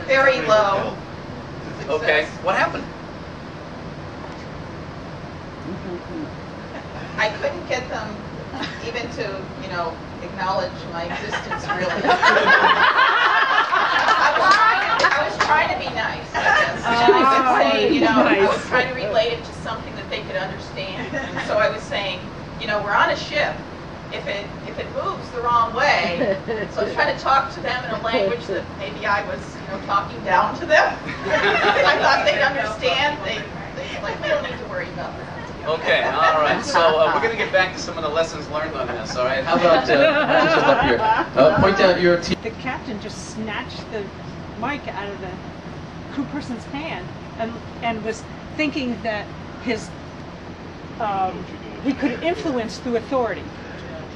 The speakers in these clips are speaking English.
Very low. Okay, what happened? I couldn't get them even to, you know, acknowledge my existence, really. I was trying to be nice, I guess. And I would say, you know, I was trying to relate it to something that they could understand. And so I was saying, you know, we're on a ship. If it moves the wrong way, so I was trying to talk to them in a language that maybe I was, you know, talking down to them. I thought they'd understand. They like, we don't need to worry about that. Okay, all right. So we're going to get back to some of the lessons learned on this. All right. How about up here? Point out your team. The captain just snatched the mic out of the crew person's hand and was thinking that his he could influence through authority.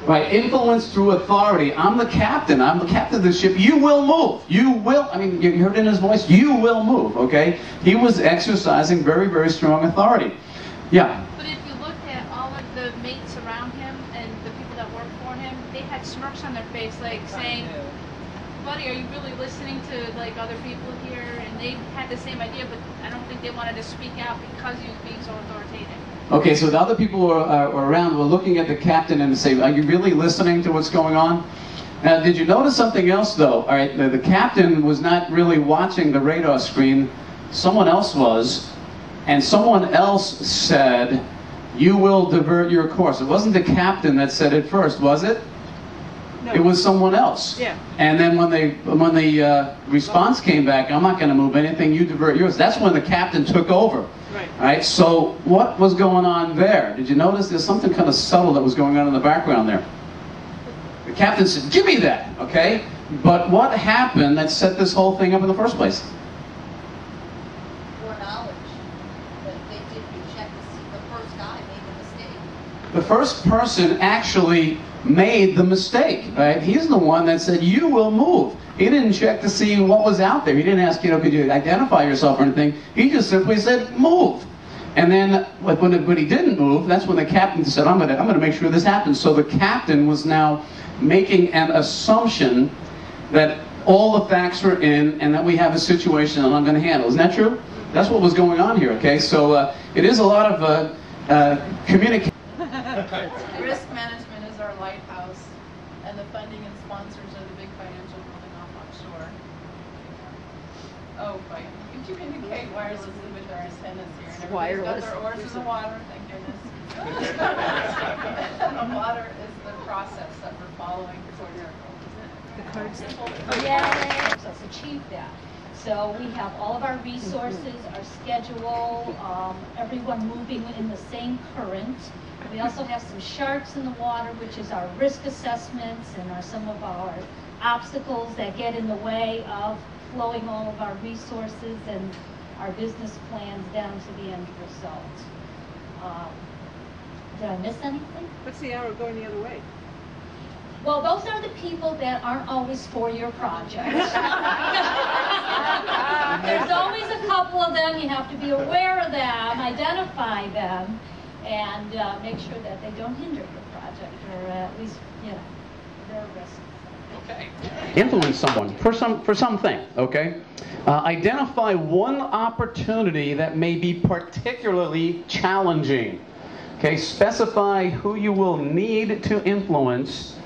Right, influence through authority. I'm the captain. I'm the captain of the ship. You will move. You will. I mean, you heard it in his voice. You will move. Okay. He was exercising very, very strong authority. Yeah. But if you looked at all of the mates around him and the people that worked for him, they had smirks on their face, like saying, "Buddy, are you really listening to like other people here?" And they had the same idea, but I don't think they wanted to speak out because he was being so authoritative. Okay, so the other people who are around were looking at the captain and say, "Are you really listening to what's going on?" Now, did you notice something else, though? All right, the captain was not really watching the radar screen. Someone else was. And someone else said, "You will divert your course." It wasn't the captain that said it first, was it? No. It was someone else. Yeah. And then when the response came back, "I'm not going to move anything, you divert yours," that's when the captain took over. Right. Right? So what was going on there? Did you notice there's something kind of subtle that was going on in the background there? The captain said, "Give me that," okay? But what happened that set this whole thing up in the first place? The first person actually made the mistake, right? He's the one that said, "You will move." He didn't check to see what was out there. He didn't ask, you know, could you identify yourself or anything. He just simply said, "Move." And then when he didn't move, that's when the captain said, I'm gonna make sure this happens. So the captain was now making an assumption that all the facts were in and that we have a situation that I'm going to handle. Isn't that true? That's what was going on here, okay? So it is a lot of communication. Risk management is our lighthouse, and the funding and sponsors are the big financial pulling off offshore. Oh, boy. You can communicate wirelessly with our antennas here. And everybody's got their oars in the water, thank goodness. And the water is the process that we're following toward our goals. The cards. Yay! Helps us achieve that. So we have all of our resources, our schedule, everyone moving in the same current. We also have some sharks in the water, which is our risk assessments and some of our obstacles that get in the way of flowing all of our resources and our business plans down to the end result. Did I miss anything? What's the arrow going the other way? Well, those are the people that aren't always for your project. There's always a couple of them. You have to be aware of them, identify them, and make sure that they don't hinder your project, or at least, you know, they're a risk. Okay. Influence someone for something, okay? Identify one opportunity that may be particularly challenging. Okay, specify who you will need to influence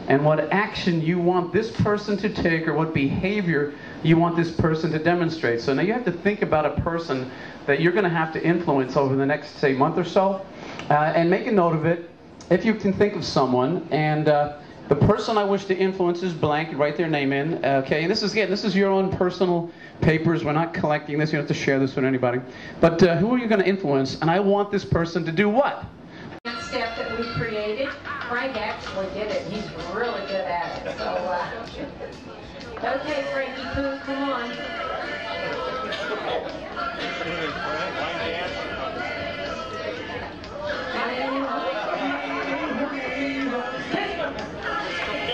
and what action you want this person to take or what behavior you want this person to demonstrate. So now you have to think about a person that you're going to have to influence over the next, say, month or so, and make a note of it if you can think of someone. And the person I wish to influence is blank. Write their name in. Okay, and this is your own personal papers. We're not collecting this. You don't have to share this with anybody. But who are you going to influence? And I want this person to do what? Staff that we created. Frank actually did it. He's really good at it. So, okay, Frankie Pooh, come on.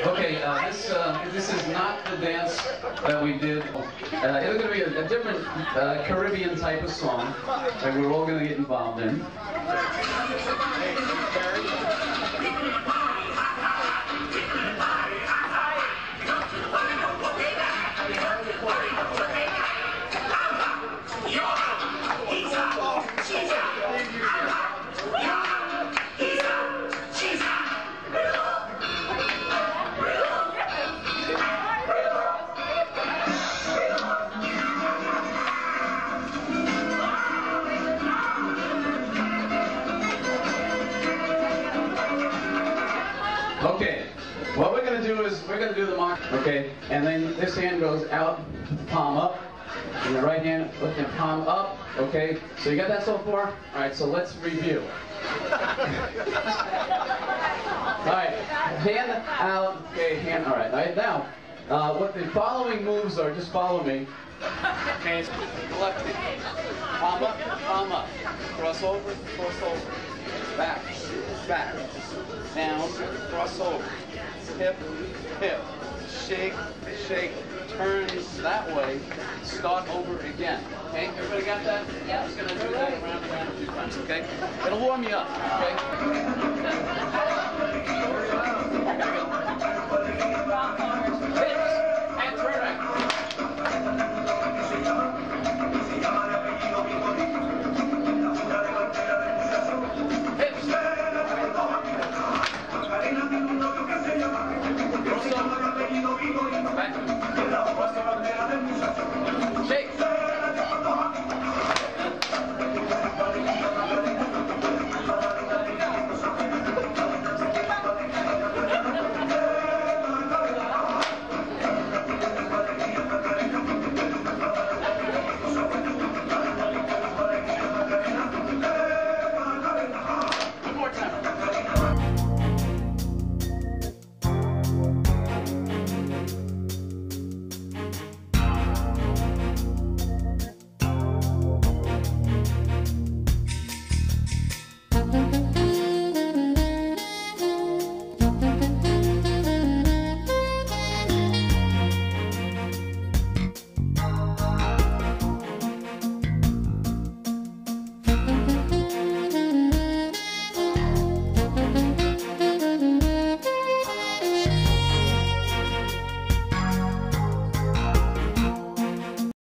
Okay, this is not the dance that we did. It's going to be a different Caribbean type of song that we're all going to get involved in. Okay, what we're going to do is we're going to do the mock, okay, and then this hand goes out, palm up, and the right hand lifting palm up, okay, so you got that so far? All right, so let's review. All right, hand out, okay, hand, all right, now, what the following moves are, just follow me. Okay, left hand, palm up, cross over, back, down, cross over, hip, shake, turns that way, start over again. Okay, everybody got that? Yeah. Just gonna do that around a few times, okay? It'll warm you up, okay?